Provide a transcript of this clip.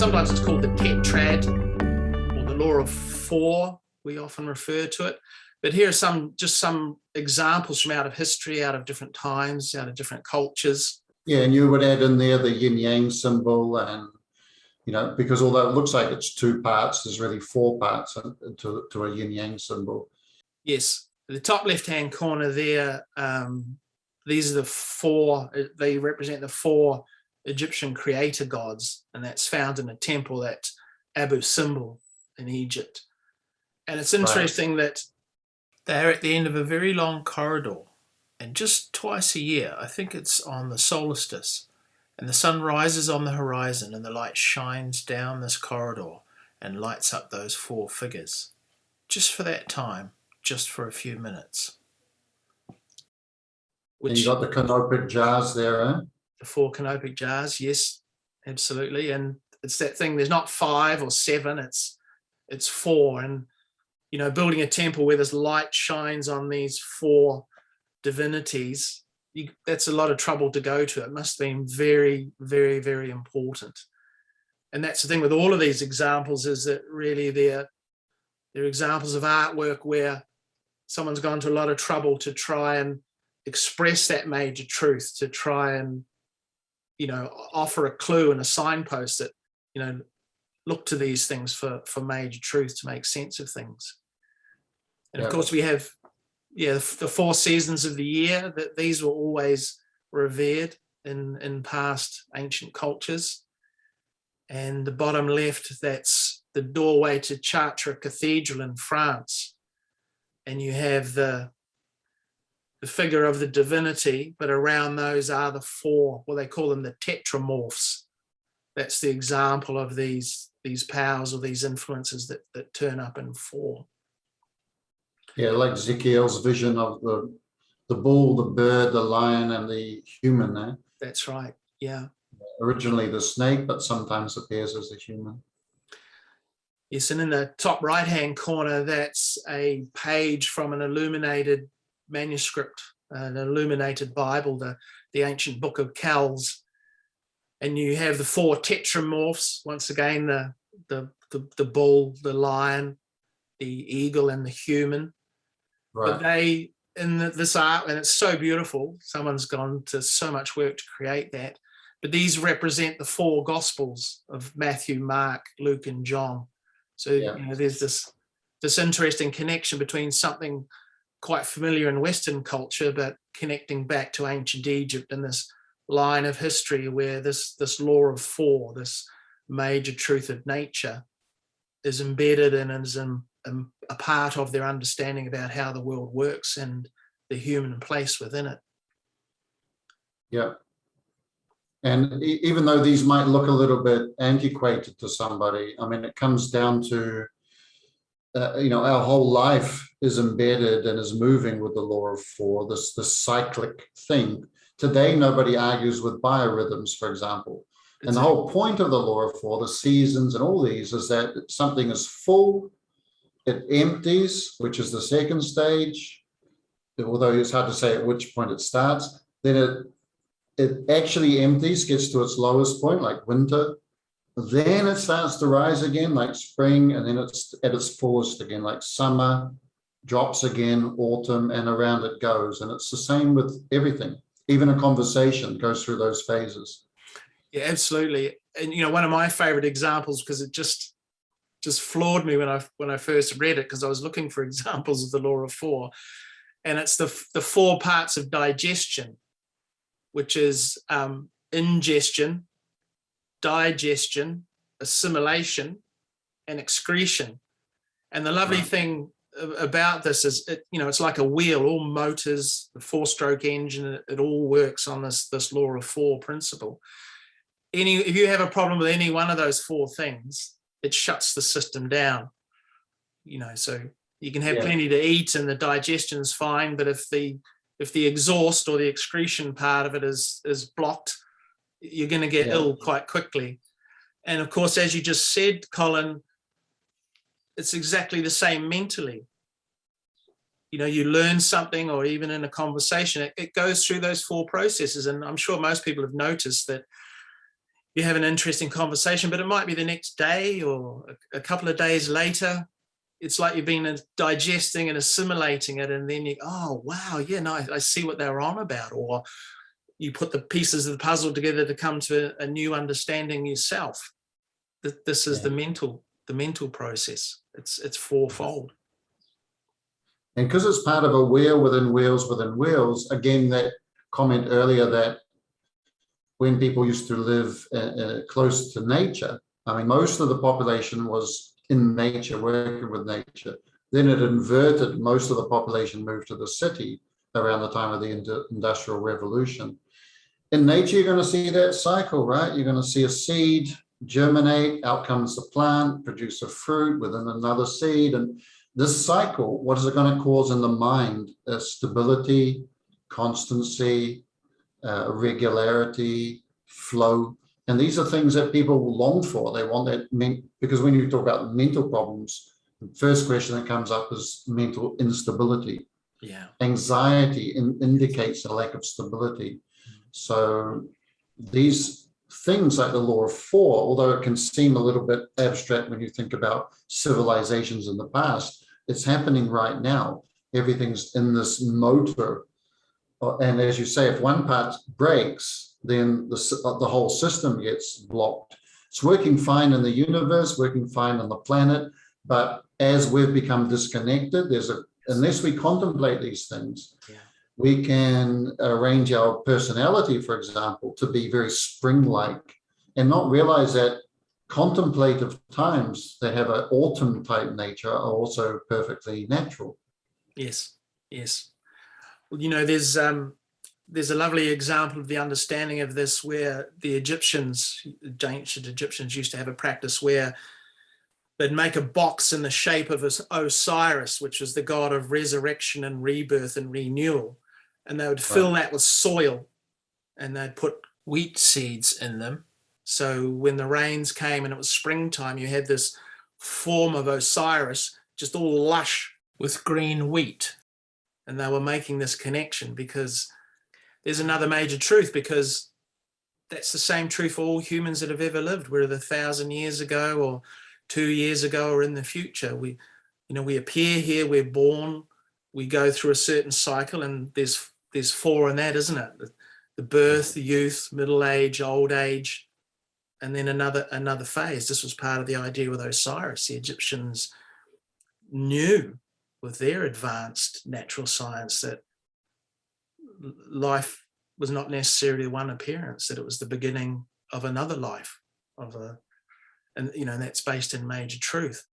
sometimes it's called the Tetrad, or the law of four, we often refer to it. But here are just some examples from out of history, out of different times, out of different cultures. Yeah, and you would add in there the yin-yang symbol, and, because although it looks like it's two parts, there's really four parts to a yin-yang symbol. Yes, the top left-hand corner there, these are the four, they represent the four Egyptian creator gods, and that's found in a temple at Abu Simbel in Egypt. And it's interesting that they're at the end of a very long corridor, and just twice a year, I think it's on the solstice, and the sun rises on the horizon and the light shines down this corridor and lights up those four figures, just for that time, just for a few minutes. And you got the Canopic Jars there, eh? The four Canopic Jars, yes, absolutely. And it's that thing, there's not 5 or 7, it's 4. And, building a temple where this light shines on these 4 divinities, that's a lot of trouble to go to. It must have been very, very, very important. And that's the thing with all of these examples, is that really they're examples of artwork where someone's gone to a lot of trouble to try and express that major truth, to try and offer a clue and a signpost that look to these things for major truth, to make sense of things. And of course we have the 4 seasons of the year, that these were always revered in past ancient cultures. And the bottom left, that's the doorway to Chartres Cathedral in France, and you have the figure of the divinity, but around those are the 4, well, they call them the Tetramorphs. That's the example of these powers or these influences that turn up in 4. Yeah, like Ezekiel's vision of the bull, the bird, the lion, and the human. Eh? That's right, yeah. Originally the snake, but sometimes appears as a human. Yes, and in the top right-hand corner, that's a page from an illuminated manuscript, an illuminated Bible, the ancient book of Kells. And you have the 4 Tetramorphs, once again, the bull, the lion, the eagle, and the human. Right. But they, in this art, and it's so beautiful, someone's gone to so much work to create that, but these represent the 4 Gospels of Matthew, Mark, Luke, and John. So there's this interesting connection between something quite familiar in Western culture, but connecting back to ancient Egypt and this line of history where this law of 4, this major truth of nature, is embedded and is a part of their understanding about how the world works and the human place within it. Yeah. And even though these might look a little bit antiquated to somebody, I mean, it comes down to, our whole life is embedded and is moving with the law of 4, this cyclic thing. Today, nobody argues with biorhythms, for example. And the whole point of the law of 4, the seasons and all these, is that something is full, it empties, which is the second stage, although it's hard to say at which point it starts. Then it actually empties, gets to its lowest point, like winter. Then it starts to rise again, like spring, and then it's at its fullest again, like summer, drops again, autumn, and around it goes. And it's the same with everything. Even a conversation goes through those phases. Yeah, absolutely. And one of my favorite examples, because it just floored me when I first read it, because I was looking for examples of the law of 4, and it's the 4 parts of digestion, which is ingestion, digestion, assimilation, and excretion. And the lovely thing about this is, it's like a wheel, all motors, the 4-stroke engine, it all works on this law of 4 principle. If you have a problem with any one of those 4 things, it shuts the system down. So you can have plenty to eat and the digestion is fine, but if the exhaust or the excretion part of it is blocked, you're going to get ill quite quickly. And of course, as you just said, Colin, it's exactly the same mentally. You learn something, or even in a conversation, it goes through those 4 processes. And I'm sure most people have noticed that you have an interesting conversation, but it might be the next day or a couple of days later. It's like you've been digesting and assimilating it, and then you, oh wow, yeah, no, I see what they're on about. Or you put the pieces of the puzzle together to come to a new understanding yourself. That this is the mental process. It's fourfold. And because it's part of a wheel within wheels, again, that comment earlier that when people used to live close to nature, I mean, most of the population was in nature, working with nature. Then it inverted. Most of the population moved to the city around the time of the Industrial Revolution. In nature, you're going to see that cycle, right? You're going to see a seed germinate, out comes the plant, produce a fruit within another seed. And this cycle, what is it going to cause in the mind? Stability, constancy, regularity, flow. And these are things that people long for. They want that, because when you talk about mental problems, the first question that comes up is mental instability. Yeah. Anxiety indicates a lack of stability. So these things like the law of four, although it can seem a little bit abstract when you think about civilizations in the past, it's happening right now. Everything's in this motor. And as you say, if one part breaks, then the whole system gets blocked. It's working fine in the universe, working fine on the planet, but as we've become disconnected, unless we contemplate these things, we can arrange our personality, for example, to be very spring-like and not realize that contemplative times that have an autumn type nature are also perfectly natural. Yes, yes. Well, you know, there's a lovely example of the understanding of this where the Egyptians, the ancient Egyptians, used to have a practice where they'd make a box in the shape of Osiris, which was the god of resurrection and rebirth and renewal. And they would fill that with soil, and they'd put wheat seeds in them. So when the rains came and it was springtime, you had this form of Osiris, just all lush with green wheat. And they were making this connection because there's another major truth, because that's the same truth for all humans that have ever lived, whether 1,000 years ago or 2 years ago or in the future. We appear here, we're born, we go through a certain cycle, and there's four in that, isn't it? The birth, the youth, middle age, old age, and then another phase. This was part of the idea with Osiris. The Egyptians knew with their advanced natural science that life was not necessarily one appearance, that it was the beginning of another life, and that's based in major truth.